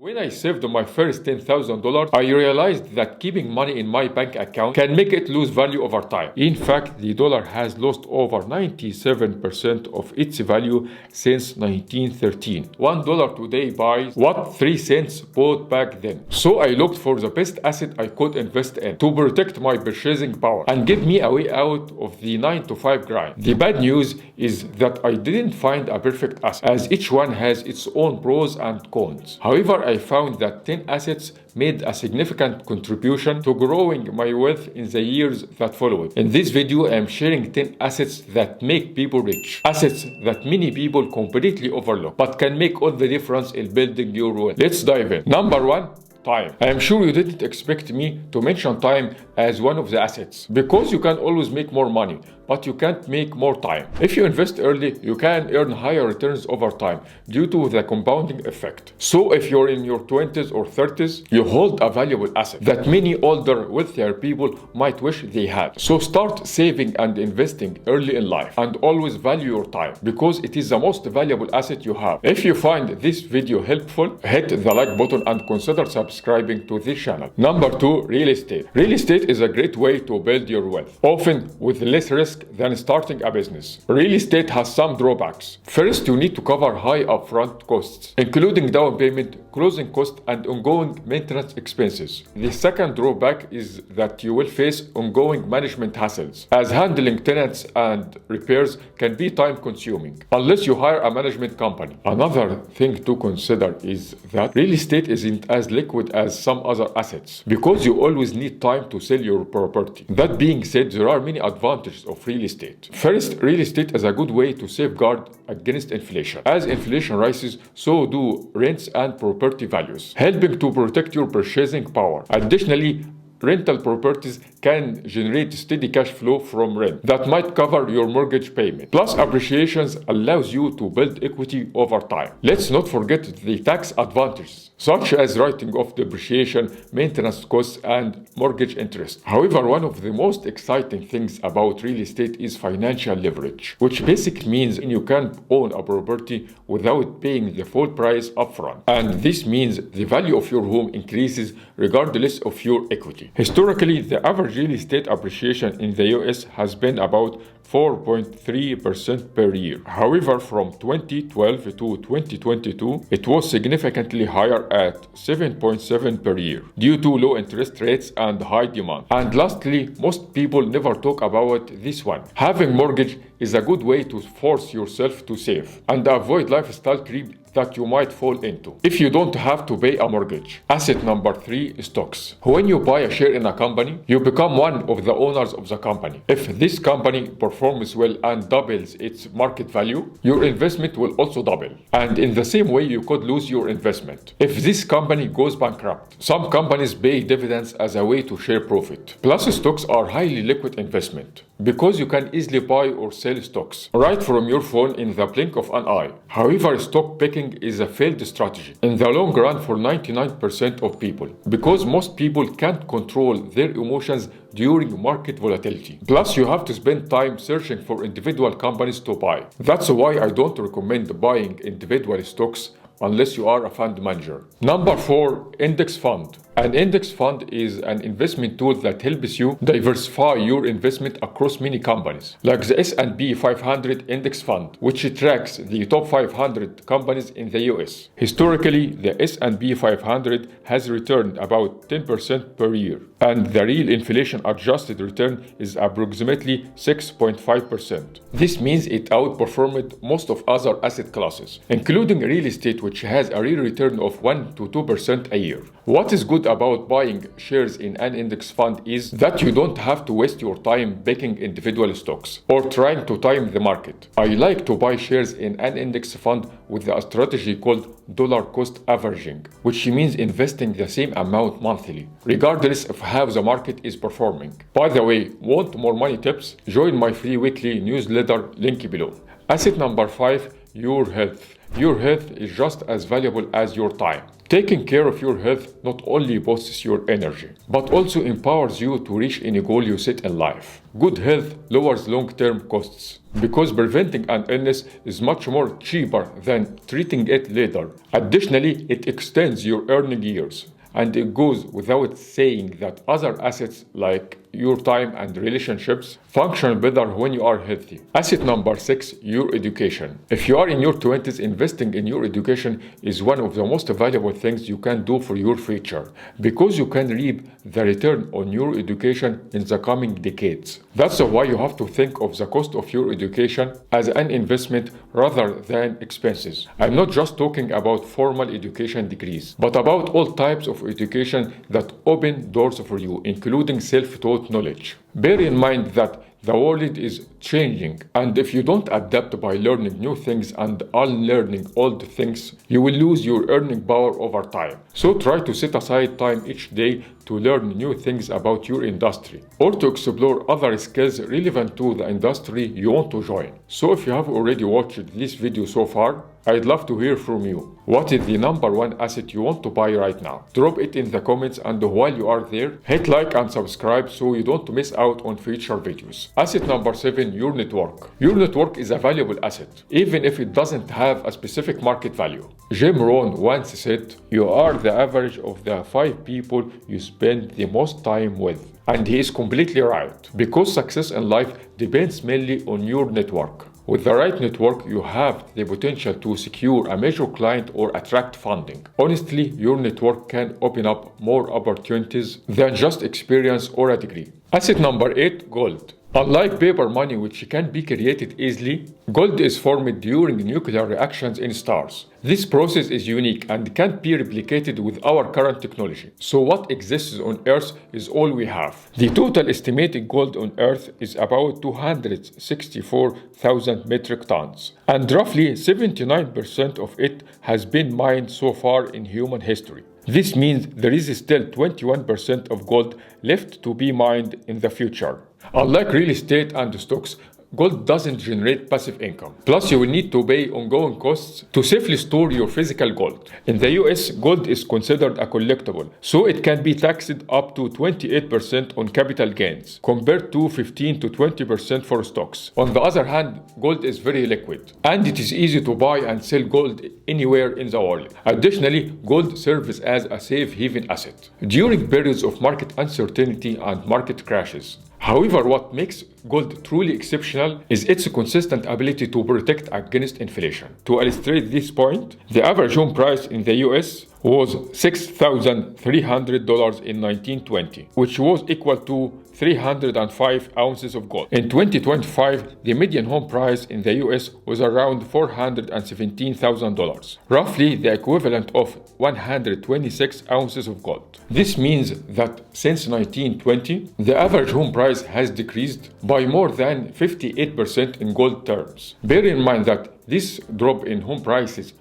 When I saved my first $10,000, I realized that keeping money in my bank account can make it lose value over time. In fact, the dollar has lost over 97% of its value since 1913. $1 today buys what 3 cents bought back then. So I looked for the best asset I could invest in to protect my purchasing power and give me a way out of the 9 to 5 grind. The bad news is that I didn't find a perfect asset, as each one has its own pros and cons. However, I found that 10 assets made a significant contribution to growing my wealth in the years that followed. In this video, I am sharing 10 assets that make people rich. Assets that many people completely overlook, but can make all the difference in building your wealth. Let's dive in. Number 1. Time. I am sure you didn't expect me to mention time as one of the assets, because you can always make more money, but you can't make more time. If you invest early, you can earn higher returns over time due to the compounding effect. So if you're in your 20s or 30s, you hold a valuable asset that many older, wealthier people might wish they had. So start saving and investing early in life, and always value your time, because it is the most valuable asset you have. If you find this video helpful, hit the like button and consider subscribing to this channel. Number 2. Real estate. Real estate is a great way to build your wealth, often with less risk than starting a business. Real estate has some drawbacks. First, you need to cover high upfront costs, including down payment, closing costs, and ongoing maintenance expenses. The second drawback is that you will face ongoing management hassles, as handling tenants and repairs can be time consuming, unless you hire a management company. Another thing to consider is that real estate isn't as liquid as some other assets, because you always need time to sell your property. That being said, there are many advantages of real estate. First, real estate is a good way to safeguard against inflation. As inflation rises, so do rents and property values, helping to protect your purchasing power. Additionally, rental properties can generate steady cash flow from rent that might cover your mortgage payment. Plus, appreciation allows you to build equity over time. Let's not forget the tax advantages, such as writing off depreciation, maintenance costs, and mortgage interest. However, one of the most exciting things about real estate is financial leverage, which basically means you can own a property without paying the full price upfront. And this means the value of your home increases regardless of your equity. Historically, the average real estate appreciation in the US has been about 4.3% per year. However, from 2012 to 2022, it was significantly higher at 7.7% per year due to low interest rates and high demand. And lastly, most people never talk about this one. Having mortgage is a good way to force yourself to save and avoid lifestyle creep that you might fall into if you don't have to pay a mortgage. Asset number 3. Stocks. When you buy a share in a company, you become one of the owners of the company. If this company performs well and doubles its market value, your investment will also double. And in the same way, you could lose your investment if this company goes bankrupt. Some companies pay dividends as a way to share profit. Plus, stocks are highly liquid investment, because you can easily buy or sell stocks right from your phone in the blink of an eye. However, stock picking is a failed strategy in the long run for 99% of people, because most people can't control their emotions during market volatility. Plus, you have to spend time searching for individual companies to buy. That's why I don't recommend buying individual stocks unless you are a fund manager. Number 4. Index fund. An index fund is an investment tool that helps you diversify your investment across many companies, like the S&P 500 index fund, which tracks the top 500 companies in the US. Historically, the S&P 500 has returned about 10% per year, and the real inflation-adjusted return is approximately 6.5%. This means it outperformed most of other asset classes, including real estate, which has a real return of 1 to 2% a year. What is good about buying shares in an index fund is that you don't have to waste your time picking individual stocks or trying to time the market. I like to buy shares in an index fund with a strategy called dollar cost averaging, which means investing the same amount monthly, regardless of how the market is performing. By the way, want more money tips? Join my free weekly newsletter, link below. Asset number 5. Your health. Your health is just as valuable as your time. Taking care of your health not only boosts your energy, but also empowers you to reach any goal you set in life. Good health lowers long-term costs because preventing an illness is much more cheaper than treating it later. Additionally, it extends your earning years. And it goes without saying that other assets like your time and relationships function better when you are healthy. Asset number 6, your education. If you are in your 20s, investing in your education is one of the most valuable things you can do for your future because you can reap the return on your education in the coming decades. That's why you have to think of the cost of your education as an investment rather than expenses. I'm not just talking about formal education degrees, but about all types of education that open doors for you, including self-taught knowledge. Bear in mind that the world is changing, and if you don't adapt by learning new things and unlearning old things, you will lose your earning power over time. So try to set aside time each day to learn new things about your industry or to explore other skills relevant to the industry you want to join. So if you have already watched this video so far, I'd love to hear from you. What is the number one asset you want to buy right now? Drop it in the comments, and while you are there, hit like and subscribe so you don't miss out on future videos. Asset number 7, your network. Your network is a valuable asset, even if it doesn't have a specific market value. Jim Rohn once said, "You are the average of the 5 people you spend the most time with." And he is completely right, because success in life depends mainly on your network. With the right network, you have the potential to secure a major client or attract funding. Honestly, your network can open up more opportunities than just experience or a degree. Asset number 8, gold. Unlike paper money, which can be created easily, gold is formed during nuclear reactions in stars. This process is unique and can't be replicated with our current technology. So what exists on Earth is all we have. The total estimated gold on Earth is about 264,000 metric tons, and roughly 79% of it has been mined so far in human history. This means there is still 21% of gold left to be mined in the future. Unlike real estate and stocks, gold doesn't generate passive income. Plus, you will need to pay ongoing costs to safely store your physical gold. In the US, gold is considered a collectible, so it can be taxed up to 28% on capital gains, compared to 15 to 20% for stocks. On the other hand, gold is very liquid, and it is easy to buy and sell gold anywhere in the world. Additionally, gold serves as a safe haven asset during periods of market uncertainty and market crashes. However, what makes gold truly exceptional is its consistent ability to protect against inflation. To illustrate this point, the average home price in the US was $6,300 in 1920, which was equal to 305 ounces of gold. In 2025, the median home price in the US was around $417,000, roughly the equivalent of 126 ounces of gold. This means that since 1920, the average home price has decreased by more than 58% in gold terms. Bear in mind that this drop in home prices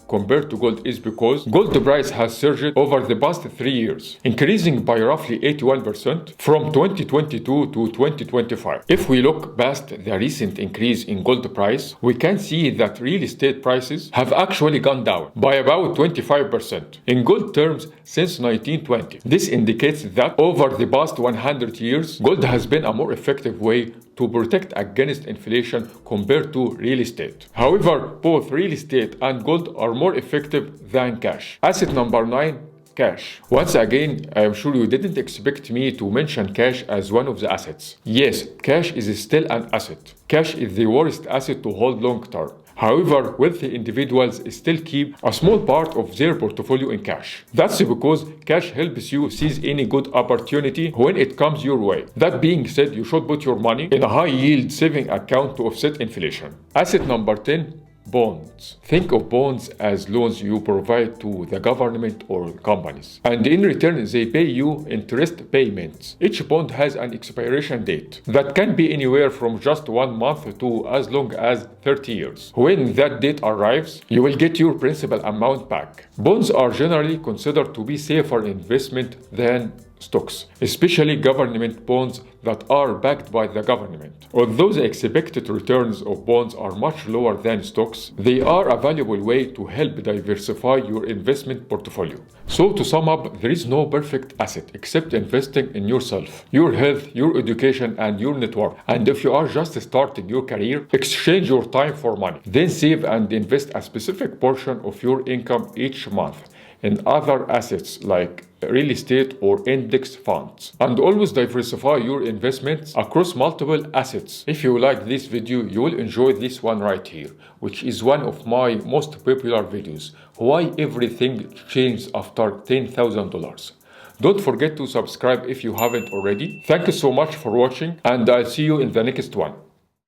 compared to gold is because gold price has surged over the past 3 years, increasing by roughly 81% from 2022 to 2025. If we look past the recent increase in gold price, we can see that real estate prices have actually gone down by about 25% in gold terms since 1920. This indicates that over the past 100 years, gold has been a more effective way to protect against inflation compared to real estate. However, both real estate and gold are more effective than cash. Asset number 9, cash. Once again, I am sure you didn't expect me to mention cash as one of the assets. Yes, cash is still an asset. Cash is the worst asset to hold long term. However, wealthy individuals still keep a small part of their portfolio in cash. That's because cash helps you seize any good opportunity when it comes your way. That being said, you should put your money in a high-yield saving account to offset inflation. Asset number 10, bonds. Think of bonds as loans you provide to the government or companies, and in return they pay you interest payments. Each bond has an expiration date that can be anywhere from just 1 month to as long as 30 years. When that date arrives, you will get your principal amount back. Bonds are generally considered to be safer investment than stocks, especially government bonds that are backed by the government. Although the expected returns of bonds are much lower than stocks, they are a valuable way to help diversify your investment portfolio. So to sum up, there is no perfect asset except investing in yourself, your health, your education, and your network. And if you are just starting your career, exchange your time for money. Then save and invest a specific portion of your income each month in other assets like real estate or index funds. And always diversify your investments across multiple assets. If you like this video, you will enjoy this one right here, which is one of my most popular videos, why everything changed after $10,000. Don't forget to subscribe if you haven't already. Thank you so much for watching, and I'll see you in the next one.